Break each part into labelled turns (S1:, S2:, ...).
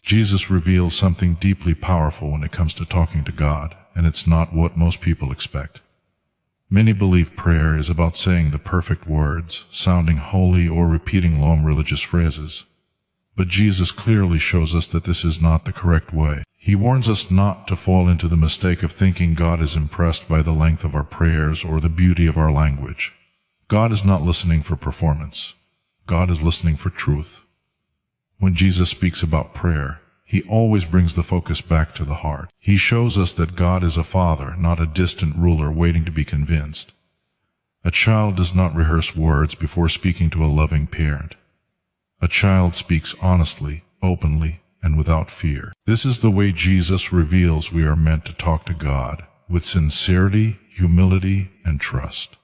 S1: Jesus reveals something deeply powerful when it comes to talking to God, and it's not what most people expect. Many believe prayer is about saying the perfect words, sounding holy, or repeating long religious phrases. But Jesus clearly shows us that this is not the correct way. He warns us not to fall into the mistake of thinking God is impressed by the length of our prayers or the beauty of our language. God is not listening for performance. God is listening for truth. When Jesus speaks about prayer, he always brings the focus back to the heart. He shows us that God is a father, not a distant ruler waiting to be convinced. A child does not rehearse words before speaking to a loving parent. A child speaks honestly, openly, and without fear. This is the way Jesus reveals we are meant to talk to God, with sincerity, humility, and trust.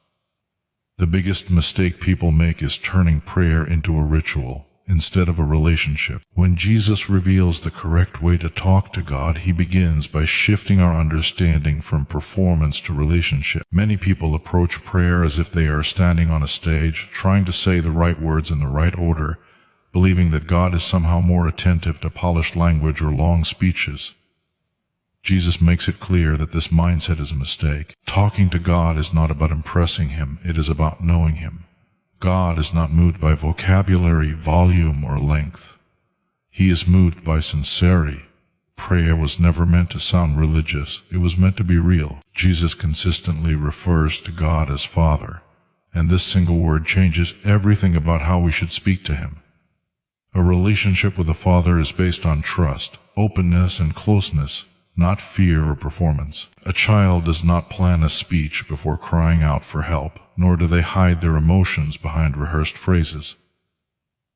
S1: The biggest mistake people make is turning prayer into a ritual instead of a relationship. When Jesus reveals the correct way to talk to God, he begins by shifting our understanding from performance to relationship. Many people approach prayer as if they are standing on a stage, trying to say the right words in the right order, believing that God is somehow more attentive to polished language or long speeches. Jesus makes it clear that this mindset is a mistake. Talking to God is not about impressing him, it is about knowing him. God is not moved by vocabulary, volume, or length. He is moved by sincerity. Prayer was never meant to sound religious, it was meant to be real. Jesus consistently refers to God as Father, and this single word changes everything about how we should speak to him. A relationship with a father is based on trust, openness, and closeness, not fear or performance. A child does not plan a speech before crying out for help, nor do they hide their emotions behind rehearsed phrases.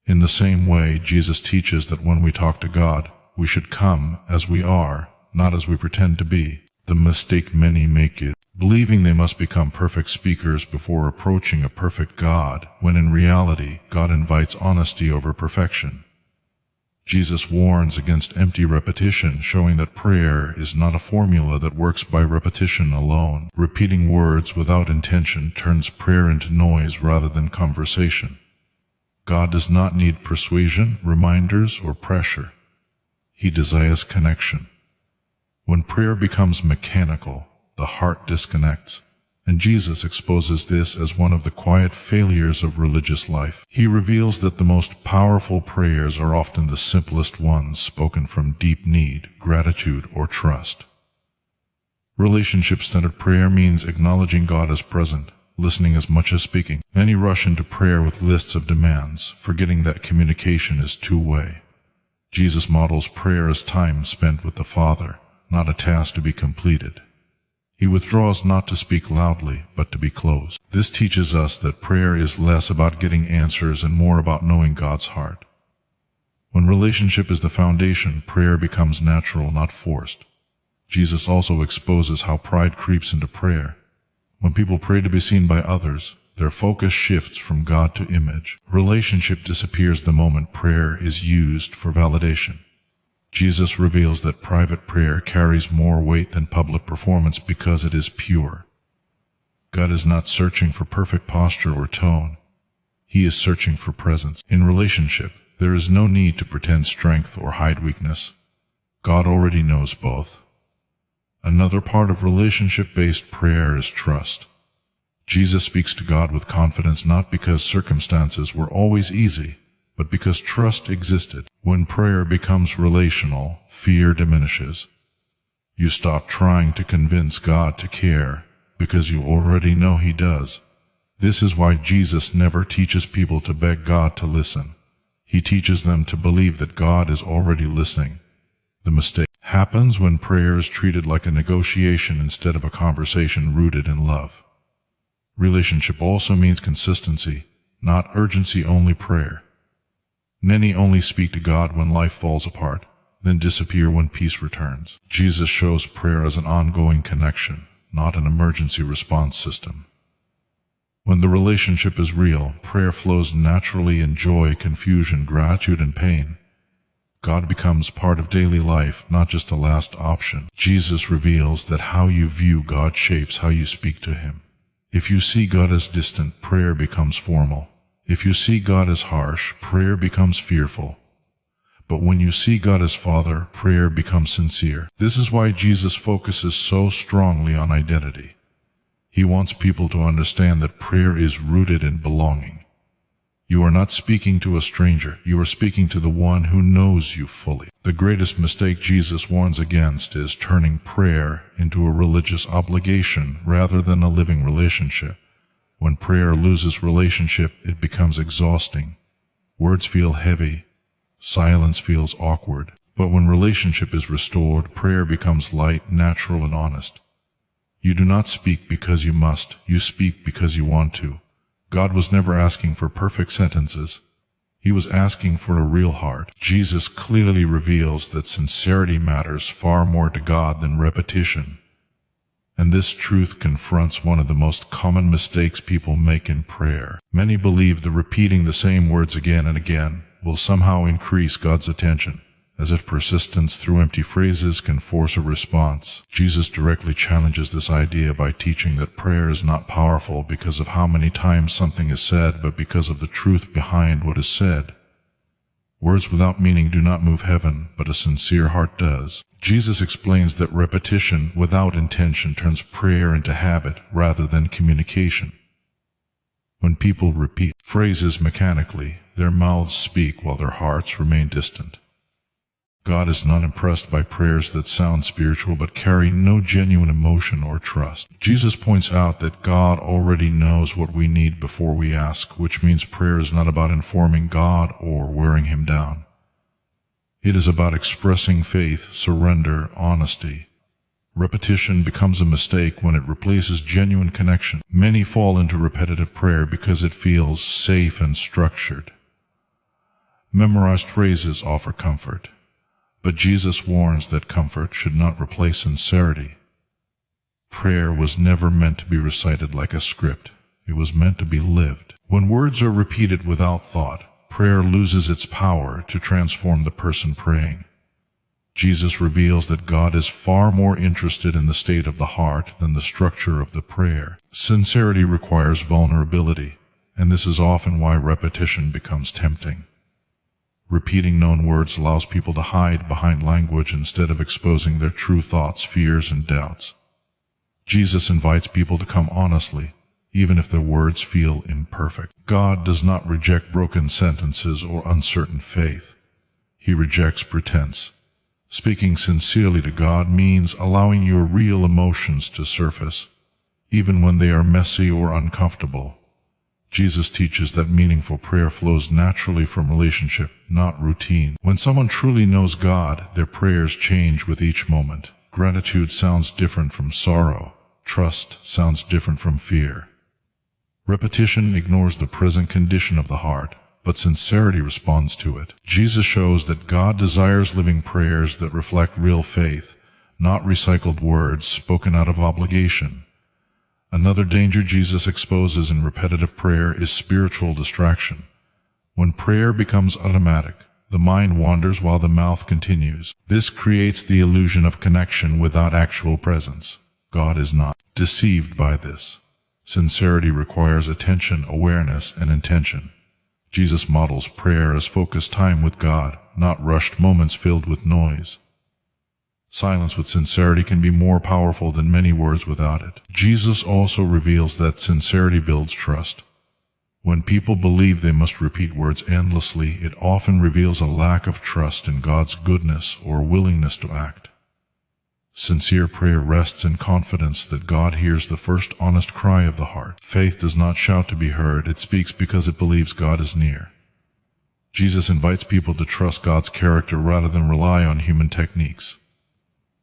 S1: In the same way, Jesus teaches that when we talk to God, we should come as we are, not as we pretend to be. The mistake many make is believing they must become perfect speakers before approaching a perfect God, when in reality, God invites honesty over perfection. Jesus warns against empty repetition, showing that prayer is not a formula that works by repetition alone. Repeating words without intention turns prayer into noise rather than conversation. God does not need persuasion, reminders, or pressure. He desires connection. When prayer becomes mechanical, the heart disconnects, and Jesus exposes this as one of the quiet failures of religious life. He reveals that the most powerful prayers are often the simplest ones, spoken from deep need, gratitude, or trust. Relationship-centered prayer means acknowledging God as present, listening as much as speaking. Many rush into prayer with lists of demands, forgetting that communication is two-way. Jesus models prayer as time spent with the Father, not a task to be completed. He withdraws not to speak loudly, but to be close. This teaches us that prayer is less about getting answers and more about knowing God's heart. When relationship is the foundation, prayer becomes natural, not forced. Jesus also exposes how pride creeps into prayer. When people pray to be seen by others, their focus shifts from God to image. Relationship disappears the moment prayer is used for validation. Jesus reveals that private prayer carries more weight than public performance because it is pure. God is not searching for perfect posture or tone. He is searching for presence. In relationship, there is no need to pretend strength or hide weakness. God already knows both. Another part of relationship-based prayer is trust. Jesus speaks to God with confidence not because circumstances were always easy, but because trust existed. When prayer becomes relational, fear diminishes. You stop trying to convince God to care, because you already know He does. This is why Jesus never teaches people to beg God to listen. He teaches them to believe that God is already listening. The mistake happens when prayer is treated like a negotiation instead of a conversation rooted in love. Relationship also means consistency, not urgency-only prayer. Many only speak to God when life falls apart, then disappear when peace returns. Jesus shows prayer as an ongoing connection, not an emergency response system. When the relationship is real, prayer flows naturally in joy, confusion, gratitude, and pain. God becomes part of daily life, not just a last option. Jesus reveals that how you view God shapes how you speak to Him. If you see God as distant, prayer becomes formal. If you see God as harsh, prayer becomes fearful. But when you see God as Father, prayer becomes sincere. This is why Jesus focuses so strongly on identity. He wants people to understand that prayer is rooted in belonging. You are not speaking to a stranger. You are speaking to the one who knows you fully. The greatest mistake Jesus warns against is turning prayer into a religious obligation rather than a living relationship. When prayer loses relationship, it becomes exhausting. Words feel heavy. Silence feels awkward. But when relationship is restored, prayer becomes light, natural, and honest. You do not speak because you must. You speak because you want to. God was never asking for perfect sentences. He was asking for a real heart. Jesus clearly reveals that sincerity matters far more to God than repetition. And this truth confronts one of the most common mistakes people make in prayer. Many believe that repeating the same words again and again will somehow increase God's attention, as if persistence through empty phrases can force a response. Jesus directly challenges this idea by teaching that prayer is not powerful because of how many times something is said, but because of the truth behind what is said. Words without meaning do not move heaven, but a sincere heart does. Jesus explains that repetition without intention turns prayer into habit rather than communication. When people repeat phrases mechanically, their mouths speak while their hearts remain distant. God is not impressed by prayers that sound spiritual but carry no genuine emotion or trust. Jesus points out that God already knows what we need before we ask, which means prayer is not about informing God or wearing Him down. It is about expressing faith, surrender, honesty. Repetition becomes a mistake when it replaces genuine connection. Many fall into repetitive prayer because it feels safe and structured. Memorized phrases offer comfort. But Jesus warns that comfort should not replace sincerity. Prayer was never meant to be recited like a script. It was meant to be lived. When words are repeated without thought, prayer loses its power to transform the person praying. Jesus reveals that God is far more interested in the state of the heart than the structure of the prayer. Sincerity requires vulnerability, and this is often why repetition becomes tempting. Repeating known words allows people to hide behind language instead of exposing their true thoughts, fears, and doubts. Jesus invites people to come honestly, even if their words feel imperfect. God does not reject broken sentences or uncertain faith. He rejects pretense. Speaking sincerely to God means allowing your real emotions to surface, even when they are messy or uncomfortable. Jesus teaches that meaningful prayer flows naturally from relationship, not routine. When someone truly knows God, their prayers change with each moment. Gratitude sounds different from sorrow. Trust sounds different from fear. Repetition ignores the present condition of the heart, but sincerity responds to it. Jesus shows that God desires living prayers that reflect real faith, not recycled words spoken out of obligation. Another danger Jesus exposes in repetitive prayer is spiritual distraction. When prayer becomes automatic, the mind wanders while the mouth continues. This creates the illusion of connection without actual presence. God is not deceived by this. Sincerity requires attention, awareness, and intention. Jesus models prayer as focused time with God, not rushed moments filled with noise. Silence with sincerity can be more powerful than many words without it. Jesus also reveals that sincerity builds trust. When people believe they must repeat words endlessly, it often reveals a lack of trust in God's goodness or willingness to act. Sincere prayer rests in confidence that God hears the first honest cry of the heart. Faith does not shout to be heard, it speaks because it believes God is near. Jesus invites people to trust God's character rather than rely on human techniques.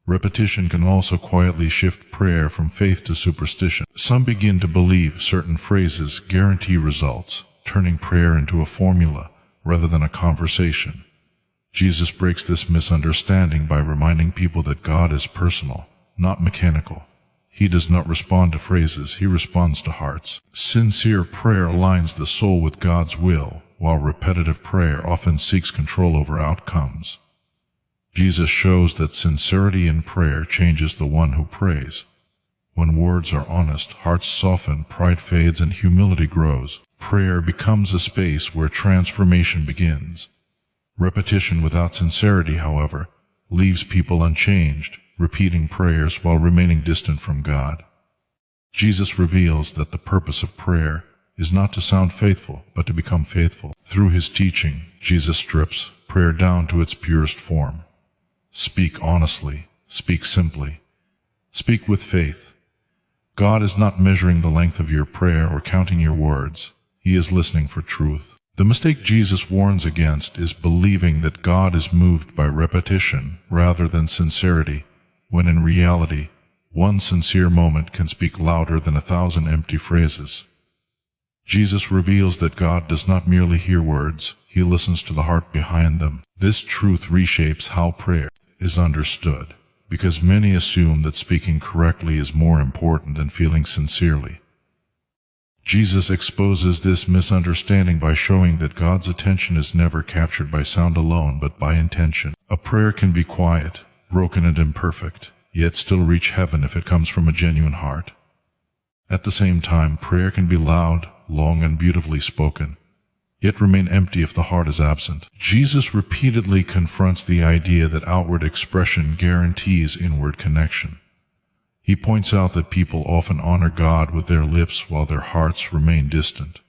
S1: Repetition can also quietly shift prayer from faith to superstition. Some begin to believe certain phrases guarantee results, turning prayer into a formula rather than a conversation. Jesus breaks this misunderstanding by reminding people that God is personal, not mechanical. He does not respond to phrases, he responds to hearts. Sincere prayer aligns the soul with God's will, while repetitive prayer often seeks control over outcomes. Jesus shows that sincerity in prayer changes the one who prays. When words are honest, hearts soften, pride fades, and humility grows. Prayer becomes a space where transformation begins. Repetition without sincerity, however, leaves people unchanged, repeating prayers while remaining distant from God. Jesus reveals that the purpose of prayer is not to sound faithful, but to become faithful. Through his teaching, Jesus strips prayer down to its purest form. Speak honestly, speak simply, speak with faith. God is not measuring the length of your prayer or counting your words. He is listening for truth. The mistake Jesus warns against is believing that God is moved by repetition rather than sincerity, when in reality, one sincere moment can speak louder than 1,000 empty phrases. Jesus reveals that God does not merely hear words, he listens to the heart behind them. This truth reshapes how prayer is understood, because many assume that speaking correctly is more important than feeling sincerely. Jesus exposes this misunderstanding by showing that God's attention is never captured by sound alone, but by intention. A prayer can be quiet, broken and imperfect, yet still reach heaven if it comes from a genuine heart. At the same time, prayer can be loud, long and beautifully spoken, yet remain empty if the heart is absent. Jesus repeatedly confronts the idea that outward expression guarantees inward connection. He points out that people often honor God with their lips while their hearts remain distant.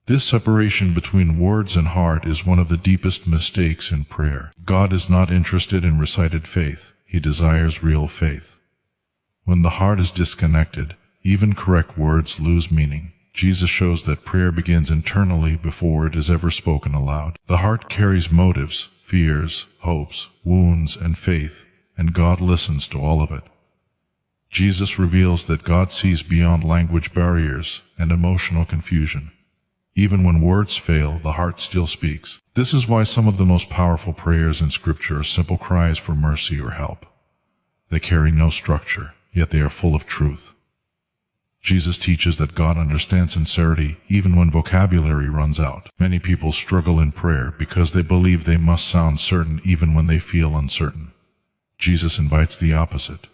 S1: This separation between words and heart is one of the deepest mistakes in prayer. God is not interested in recited faith. He desires real faith. When the heart is disconnected, even correct words lose meaning. Jesus shows that prayer begins internally before it is ever spoken aloud. The heart carries motives, fears, hopes, wounds, and faith, and God listens to all of it. Jesus reveals that God sees beyond language barriers and emotional confusion. Even when words fail, the heart still speaks. This is why some of the most powerful prayers in Scripture are simple cries for mercy or help. They carry no structure, yet they are full of truth. Jesus teaches that God understands sincerity even when vocabulary runs out. Many people struggle in prayer because they believe they must sound certain even when they feel uncertain. Jesus invites the opposite.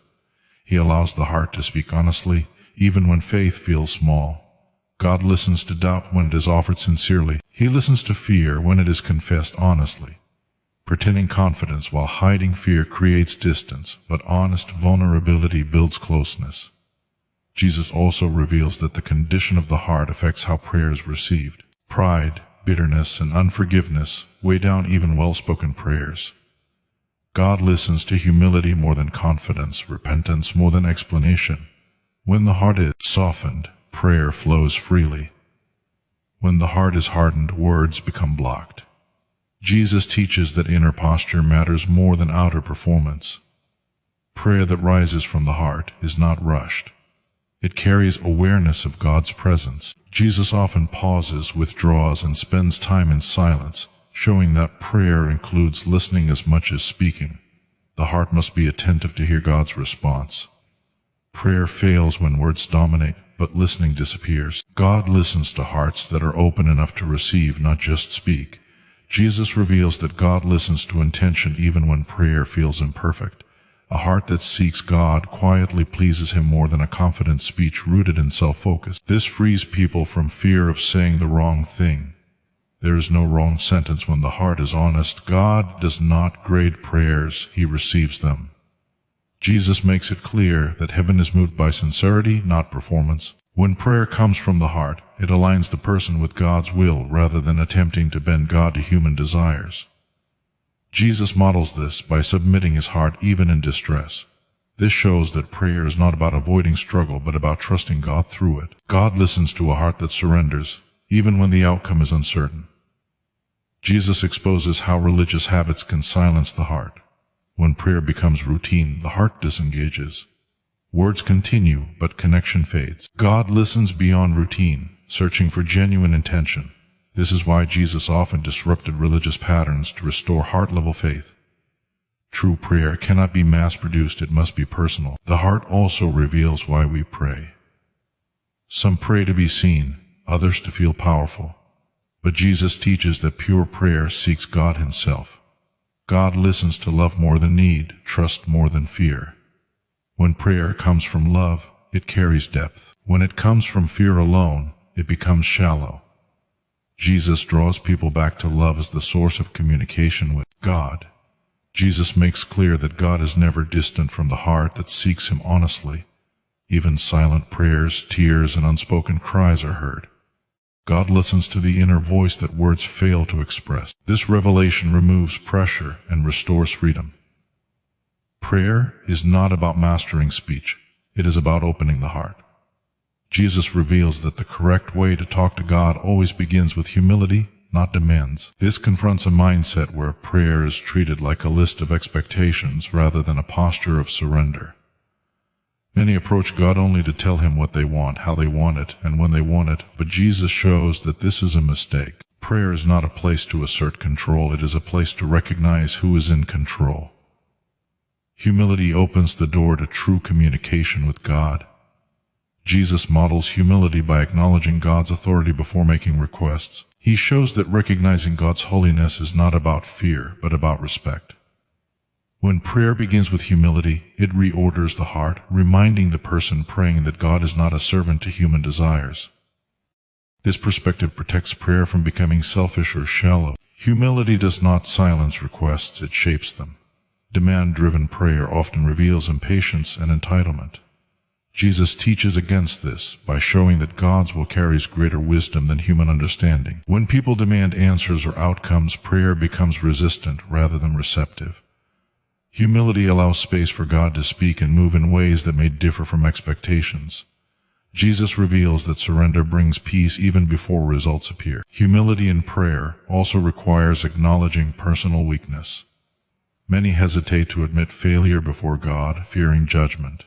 S1: He allows the heart to speak honestly, even when faith feels small. God listens to doubt when it is offered sincerely. He listens to fear when it is confessed honestly. Pretending confidence while hiding fear creates distance, but honest vulnerability builds closeness. Jesus also reveals that the condition of the heart affects how prayer is received. Pride, bitterness, and unforgiveness weigh down even well-spoken prayers. God listens to humility more than confidence, repentance more than explanation. When the heart is softened, prayer flows freely. When the heart is hardened, words become blocked. Jesus teaches that inner posture matters more than outer performance. Prayer that rises from the heart is not rushed. It carries awareness of God's presence. Jesus often pauses, withdraws, and spends time in silence, showing that prayer includes listening as much as speaking. The heart must be attentive to hear God's response. Prayer fails when words dominate, but listening disappears. God listens to hearts that are open enough to receive, not just speak. Jesus reveals that God listens to intention even when prayer feels imperfect. A heart that seeks God quietly pleases him more than a confident speech rooted in self-focus. This frees people from fear of saying the wrong thing. There is no wrong sentence when the heart is honest. God does not grade prayers, he receives them. Jesus makes it clear that heaven is moved by sincerity, not performance. When prayer comes from the heart, it aligns the person with God's will rather than attempting to bend God to human desires. Jesus models this by submitting his heart even in distress. This shows that prayer is not about avoiding struggle, but about trusting God through it. God listens to a heart that surrenders, even when the outcome is uncertain. Jesus exposes how religious habits can silence the heart. When prayer becomes routine, the heart disengages. Words continue, but connection fades. God listens beyond routine, searching for genuine intention. This is why Jesus often disrupted religious patterns to restore heart-level faith. True prayer cannot be mass-produced, it must be personal. The heart also reveals why we pray. Some pray to be seen, others to feel powerful. But Jesus teaches that pure prayer seeks God himself. God listens to love more than need, trust more than fear. When prayer comes from love, it carries depth. When it comes from fear alone, it becomes shallow. Jesus draws people back to love as the source of communication with God. Jesus makes clear that God is never distant from the heart that seeks Him honestly. Even silent prayers, tears, and unspoken cries are heard. God listens to the inner voice that words fail to express. This revelation removes pressure and restores freedom. Prayer is not about mastering speech. It is about opening the heart. Jesus reveals that the correct way to talk to God always begins with humility, not demands. This confronts a mindset where prayer is treated like a list of expectations rather than a posture of surrender. Many approach God only to tell Him what they want, how they want it, and when they want it, but Jesus shows that this is a mistake. Prayer is not a place to assert control, it is a place to recognize who is in control. Humility opens the door to true communication with God. Jesus models humility by acknowledging God's authority before making requests. He shows that recognizing God's holiness is not about fear, but about respect. When prayer begins with humility, it reorders the heart, reminding the person praying that God is not a servant to human desires. This perspective protects prayer from becoming selfish or shallow. Humility does not silence requests, it shapes them. Demand-driven prayer often reveals impatience and entitlement. Jesus teaches against this by showing that God's will carries greater wisdom than human understanding. When people demand answers or outcomes, prayer becomes resistant rather than receptive. Humility allows space for God to speak and move in ways that may differ from expectations. Jesus reveals that surrender brings peace even before results appear. Humility in prayer also requires acknowledging personal weakness. Many hesitate to admit failure before God, fearing judgment.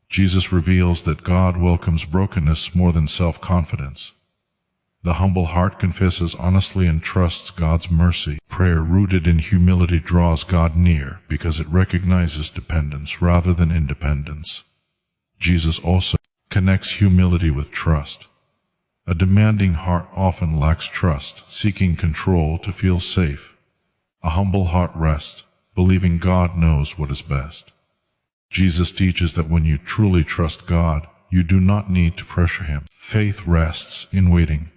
S1: Jesus reveals that God welcomes brokenness more than self-confidence. The humble heart confesses honestly and trusts God's mercy. Prayer rooted in humility draws God near because it recognizes dependence rather than independence. Jesus also connects humility with trust. A demanding heart often lacks trust, seeking control to feel safe. A humble heart rests, believing God knows what is best. Jesus teaches that when you truly trust God, you do not need to pressure Him. Faith rests in waiting.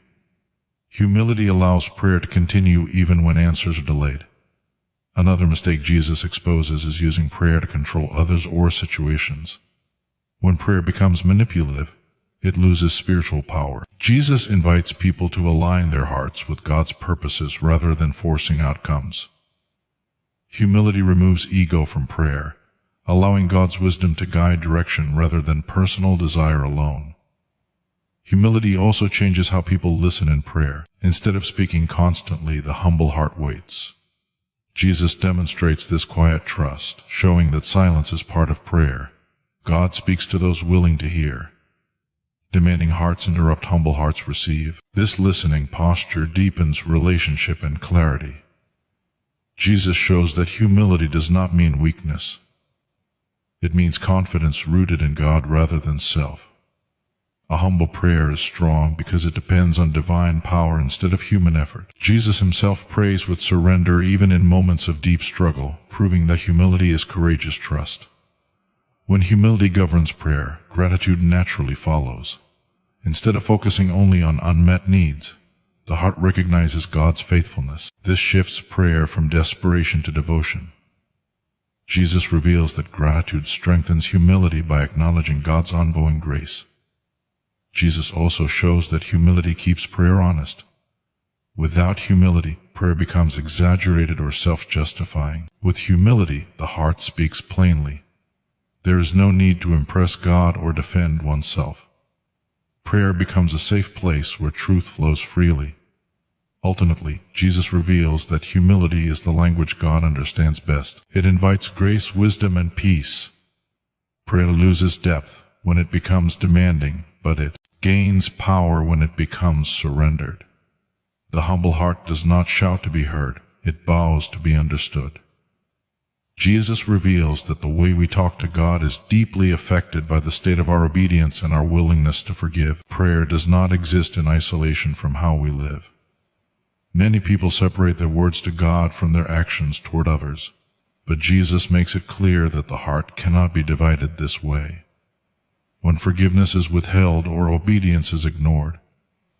S1: Humility allows prayer to continue even when answers are delayed. Another mistake Jesus exposes is using prayer to control others or situations. When prayer becomes manipulative, it loses spiritual power. Jesus invites people to align their hearts with God's purposes rather than forcing outcomes. Humility removes ego from prayer, allowing God's wisdom to guide direction rather than personal desire alone. Humility also changes how people listen in prayer. Instead of speaking constantly, the humble heart waits. Jesus demonstrates this quiet trust, showing that silence is part of prayer. God speaks to those willing to hear. Demanding hearts interrupt, humble hearts receive. This listening posture deepens relationship and clarity. Jesus shows that humility does not mean weakness. It means confidence rooted in God rather than self. A humble prayer is strong because it depends on divine power instead of human effort. Jesus Himself prays with surrender even in moments of deep struggle, proving that humility is courageous trust. When humility governs prayer, gratitude naturally follows. Instead of focusing only on unmet needs, the heart recognizes God's faithfulness. This shifts prayer from desperation to devotion. Jesus reveals that gratitude strengthens humility by acknowledging God's ongoing grace. Jesus also shows that humility keeps prayer honest. Without humility, prayer becomes exaggerated or self-justifying. With humility, the heart speaks plainly. There is no need to impress God or defend oneself. Prayer becomes a safe place where truth flows freely. Ultimately, Jesus reveals that humility is the language God understands best. It invites grace, wisdom, and peace. Prayer loses depth when it becomes demanding, but it gains power when it becomes surrendered. The humble heart does not shout to be heard, it bows to be understood. Jesus reveals that the way we talk to God is deeply affected by the state of our obedience and our willingness to forgive. Prayer does not exist in isolation from how we live. Many people separate their words to God from their actions toward others, but Jesus makes it clear that the heart cannot be divided this way. When forgiveness is withheld or obedience is ignored,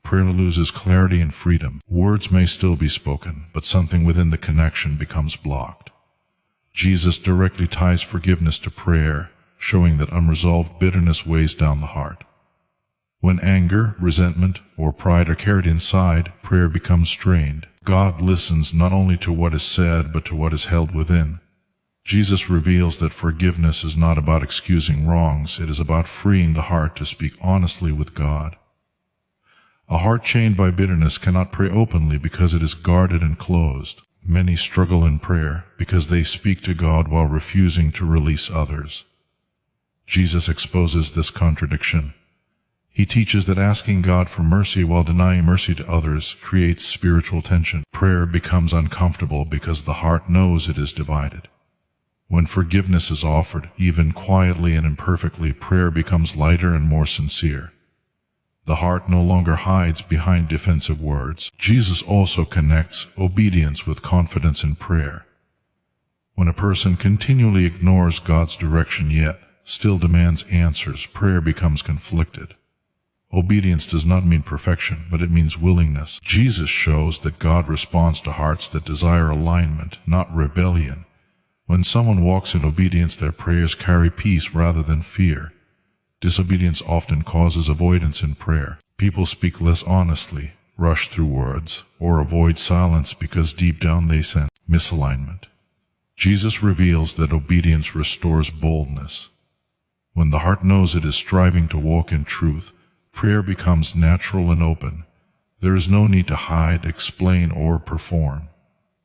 S1: prayer loses clarity and freedom. Words may still be spoken, but something within the connection becomes blocked. Jesus directly ties forgiveness to prayer, showing that unresolved bitterness weighs down the heart. When anger, resentment, or pride are carried inside, prayer becomes strained. God listens not only to what is said, but to what is held within. Jesus reveals that forgiveness is not about excusing wrongs, it is about freeing the heart to speak honestly with God. A heart chained by bitterness cannot pray openly because it is guarded and closed. Many struggle in prayer because they speak to God while refusing to release others. Jesus exposes this contradiction. He teaches that asking God for mercy while denying mercy to others creates spiritual tension. Prayer becomes uncomfortable because the heart knows it is divided. When forgiveness is offered, even quietly and imperfectly, prayer becomes lighter and more sincere. The heart no longer hides behind defensive words. Jesus also connects obedience with confidence in prayer. When a person continually ignores God's direction yet still demands answers, prayer becomes conflicted. Obedience does not mean perfection, but it means willingness. Jesus shows that God responds to hearts that desire alignment, not rebellion. When someone walks in obedience, their prayers carry peace rather than fear. Disobedience often causes avoidance in prayer. People speak less honestly, rush through words, or avoid silence because deep down they sense misalignment. Jesus reveals that obedience restores boldness. When the heart knows it is striving to walk in truth, prayer becomes natural and open. There is no need to hide, explain, or perform.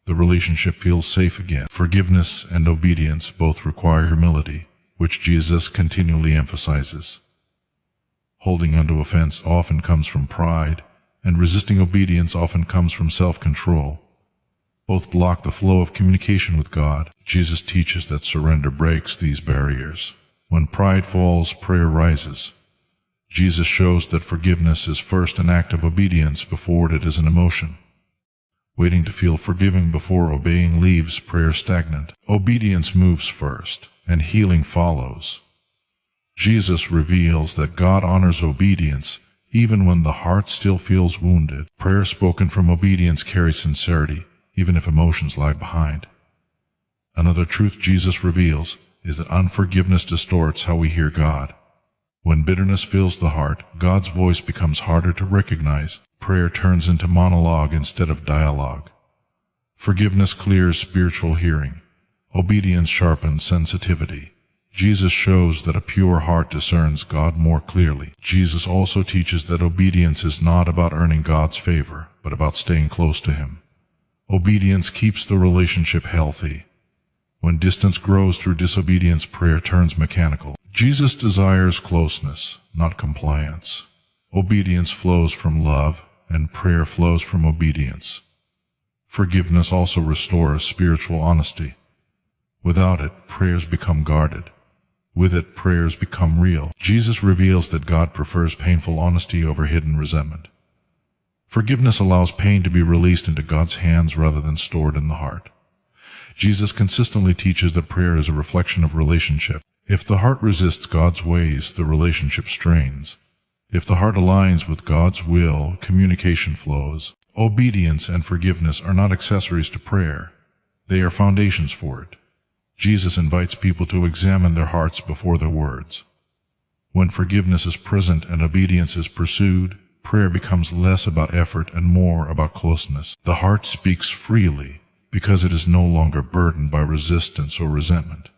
S1: The relationship feels safe again. Forgiveness and obedience both require humility, which Jesus continually emphasizes. Holding onto offense often comes from pride, and resisting obedience often comes from self-control. Both block the flow of communication with God. Jesus teaches that surrender breaks these barriers. When pride falls, prayer rises. Jesus shows that forgiveness is first an act of obedience before it is an emotion. Waiting to feel forgiving before obeying leaves prayer stagnant. Obedience moves first, and healing follows. Jesus reveals that God honors obedience even when the heart still feels wounded. Prayer spoken from obedience carries sincerity, even if emotions lag behind. Another truth Jesus reveals is that unforgiveness distorts how we hear God. When bitterness fills the heart, God's voice becomes harder to recognize. Prayer turns into monologue instead of dialogue. Forgiveness clears spiritual hearing. Obedience sharpens sensitivity. Jesus shows that a pure heart discerns God more clearly. Jesus also teaches that obedience is not about earning God's favor, but about staying close to Him. Obedience keeps the relationship healthy. When distance grows through disobedience, prayer turns mechanical. Jesus desires closeness, not compliance. Obedience flows from love, and prayer flows from obedience. Forgiveness also restores spiritual honesty. Without it, prayers become guarded. With it, prayers become real. Jesus reveals that God prefers painful honesty over hidden resentment. Forgiveness allows pain to be released into God's hands rather than stored in the heart. Jesus consistently teaches that prayer is a reflection of relationship. If the heart resists God's ways, the relationship strains. If the heart aligns with God's will, communication flows. Obedience and forgiveness are not accessories to prayer. They are foundations for it. Jesus invites people to examine their hearts before their words. When forgiveness is present and obedience is pursued, prayer becomes less about effort and more about closeness. The heart speaks freely because it is no longer burdened by resistance or resentment.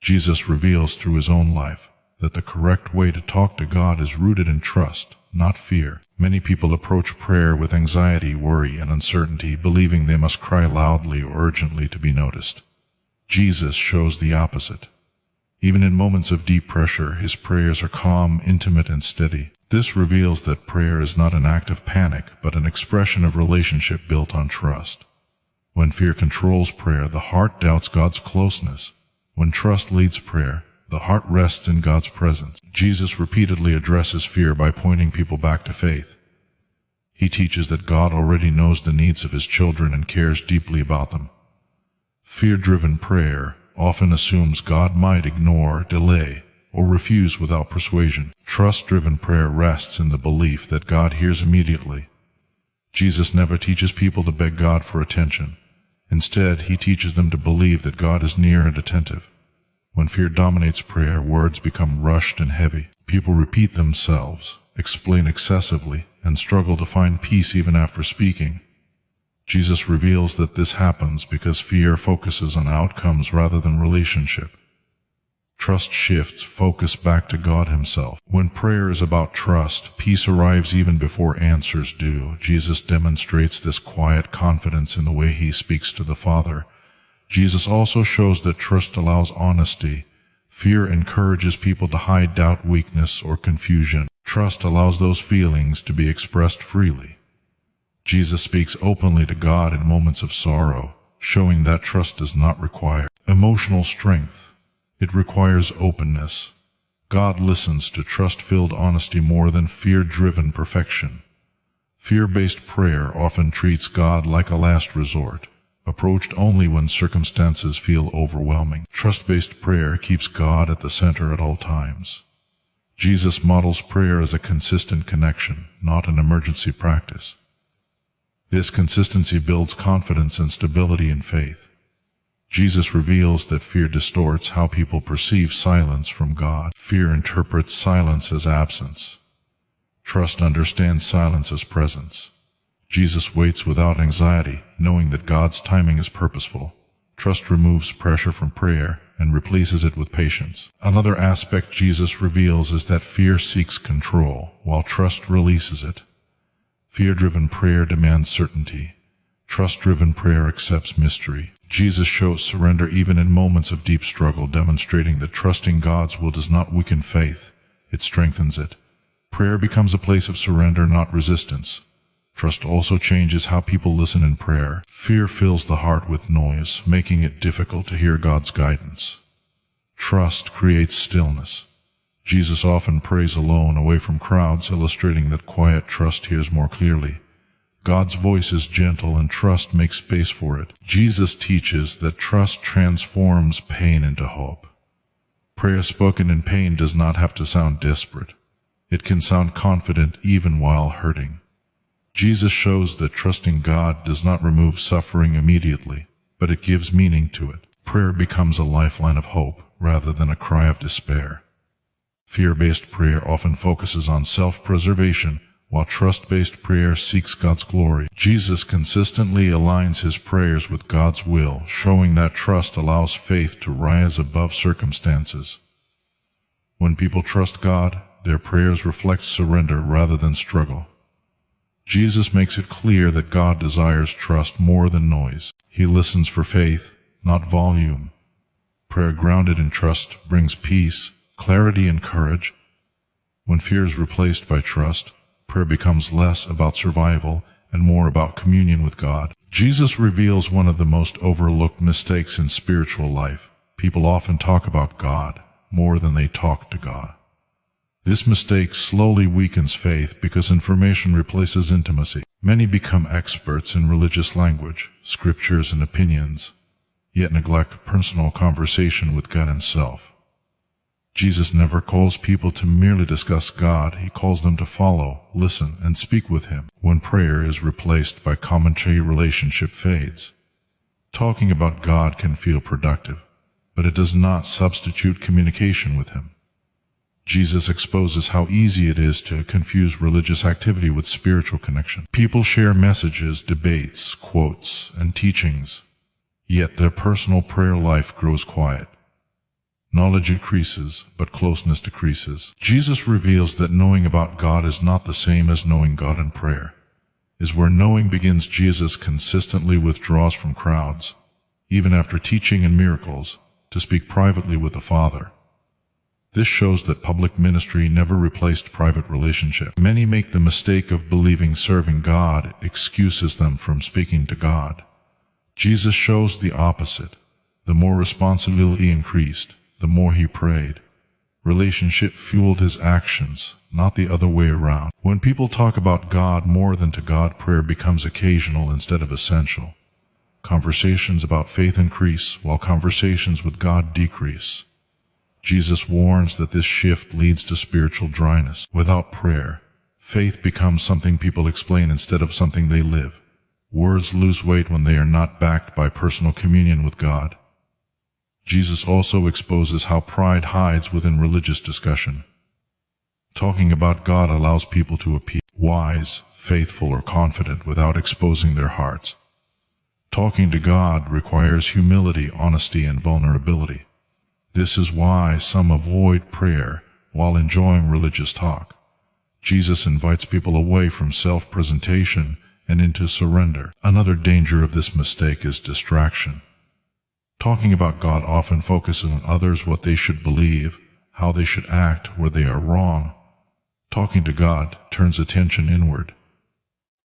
S1: Jesus reveals through His own life that the correct way to talk to God is rooted in trust, not fear. Many people approach prayer with anxiety, worry, and uncertainty, believing they must cry loudly or urgently to be noticed. Jesus shows the opposite. Even in moments of deep pressure, His prayers are calm, intimate, and steady. This reveals that prayer is not an act of panic, but an expression of relationship built on trust. When fear controls prayer, the heart doubts God's closeness. When trust leads prayer, the heart rests in God's presence. Jesus repeatedly addresses fear by pointing people back to faith. He teaches that God already knows the needs of His children and cares deeply about them. Fear-driven prayer often assumes God might ignore, delay, or refuse without persuasion. Trust-driven prayer rests in the belief that God hears immediately. Jesus never teaches people to beg God for attention. Instead, he teaches them to believe that God is near and attentive. When fear dominates prayer, words become rushed and heavy. People repeat themselves, explain excessively, and struggle to find peace even after speaking. Jesus reveals that this happens because fear focuses on outcomes rather than relationship. Trust shifts focus back to God himself. When prayer is about trust, peace arrives even before answers do. Jesus demonstrates this quiet confidence in the way he speaks to the Father. Jesus also shows that trust allows honesty. Fear encourages people to hide doubt, weakness, or confusion. Trust allows those feelings to be expressed freely. Jesus speaks openly to God in moments of sorrow, showing that trust does not require emotional strength. It requires openness. God listens to trust-filled honesty more than fear-driven perfection. Fear-based prayer often treats God like a last resort, approached only when circumstances feel overwhelming. Trust-based prayer keeps God at the center at all times. Jesus models prayer as a consistent connection, not an emergency practice. This consistency builds confidence and stability in faith. Jesus reveals that fear distorts how people perceive silence from God. Fear interprets silence as absence. Trust understands silence as presence. Jesus waits without anxiety, knowing that God's timing is purposeful. Trust removes pressure from prayer and replaces it with patience. Another aspect Jesus reveals is that fear seeks control, while trust releases it. Fear-driven prayer demands certainty. Trust-driven prayer accepts mystery. Jesus shows surrender even in moments of deep struggle, demonstrating that trusting God's will does not weaken faith, it strengthens it. Prayer becomes a place of surrender, not resistance. Trust also changes how people listen in prayer. Fear fills the heart with noise, making it difficult to hear God's guidance. Trust creates stillness. Jesus often prays alone, away from crowds, illustrating that quiet trust hears more clearly. God's voice is gentle and trust makes space for it. Jesus teaches that trust transforms pain into hope. Prayer spoken in pain does not have to sound desperate. It can sound confident even while hurting. Jesus shows that trusting God does not remove suffering immediately, but it gives meaning to it. Prayer becomes a lifeline of hope rather than a cry of despair. Fear-based prayer often focuses on self-preservation, while trust-based prayer seeks God's glory. Jesus consistently aligns his prayers with God's will, showing that trust allows faith to rise above circumstances. When people trust God, their prayers reflect surrender rather than struggle. Jesus makes it clear that God desires trust more than noise. He listens for faith, not volume. Prayer grounded in trust brings peace, clarity, and courage. When fear is replaced by trust, prayer becomes less about survival and more about communion with God. Jesus reveals one of the most overlooked mistakes in spiritual life. People often talk about God more than they talk to God. This mistake slowly weakens faith because information replaces intimacy. Many become experts in religious language, scriptures, and opinions, yet neglect personal conversation with God himself. Jesus never calls people to merely discuss God. He calls them to follow, listen, and speak with him. When prayer is replaced by commentary, relationship fades. Talking about God can feel productive, but it does not substitute communication with him. Jesus exposes how easy it is to confuse religious activity with spiritual connection. People share messages, debates, quotes, and teachings, yet their personal prayer life grows quiet. Knowledge increases, but closeness decreases. Jesus reveals that knowing about God is not the same as knowing God in prayer. Is where knowing begins. Jesus consistently withdraws from crowds, even after teaching and miracles, to speak privately with the Father. This shows that public ministry never replaced private relationship. Many make the mistake of believing serving God excuses them from speaking to God. Jesus shows the opposite. The more responsibility increased, the more he prayed. Relationship fueled his actions, not the other way around. When people talk about God more than to God, prayer becomes occasional instead of essential. Conversations about faith increase, while conversations with God decrease. Jesus warns that this shift leads to spiritual dryness. Without prayer, faith becomes something people explain instead of something they live. Words lose weight when they are not backed by personal communion with God. Jesus also exposes how pride hides within religious discussion. Talking about God allows people to appear wise, faithful, or confident without exposing their hearts. Talking to God requires humility, honesty, and vulnerability. This is why some avoid prayer while enjoying religious talk. Jesus invites people away from self-presentation and into surrender. Another danger of this mistake is distraction. Talking about God often focuses on others, what they should believe, how they should act where they are wrong. Talking to God turns attention inward.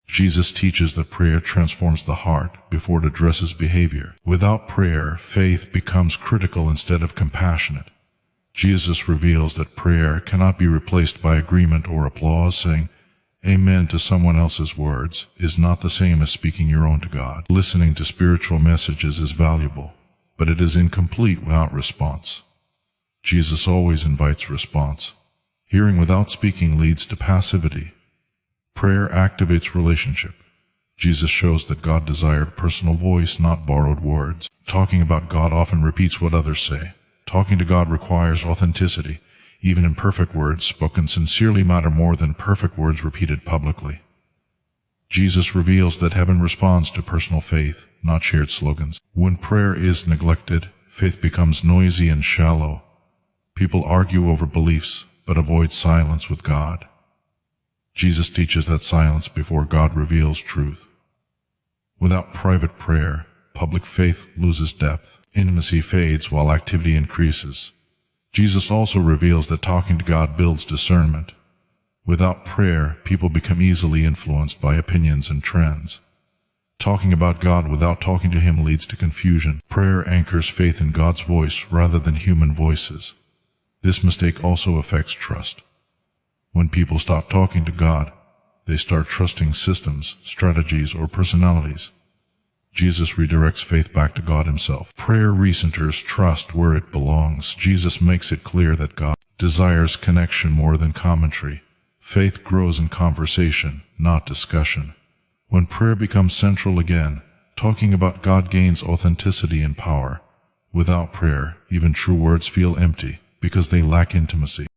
S1: Jesus teaches that prayer transforms the heart before it addresses behavior. Without prayer, faith becomes critical instead of compassionate. Jesus reveals that prayer cannot be replaced by agreement or applause. Saying amen to someone else's words is not the same as speaking your own to God. Listening to spiritual messages is valuable, but it is incomplete without response. Jesus always invites response. Hearing without speaking leads to passivity. Prayer activates relationship. Jesus shows that God desired personal voice, not borrowed words. Talking about God often repeats what others say. Talking to God requires authenticity. Even imperfect words spoken sincerely matter more than perfect words repeated publicly. Jesus reveals that heaven responds to personal faith, not shared slogans. When prayer is neglected, faith becomes noisy and shallow. People argue over beliefs, but avoid silence with God. Jesus teaches that silence before God reveals truth. Without private prayer, public faith loses depth. Intimacy fades while activity increases. Jesus also reveals that talking to God builds discernment. Without prayer, people become easily influenced by opinions and trends. Talking about God without talking to Him leads to confusion. Prayer anchors faith in God's voice rather than human voices. This mistake also affects trust. When people stop talking to God, they start trusting systems, strategies, or personalities. Jesus redirects faith back to God Himself. Prayer recenters trust where it belongs. Jesus makes it clear that God desires connection more than commentary. Faith grows in conversation, not discussion. When prayer becomes central again, talking about God gains authenticity and power. Without prayer, even true words feel empty because they lack intimacy.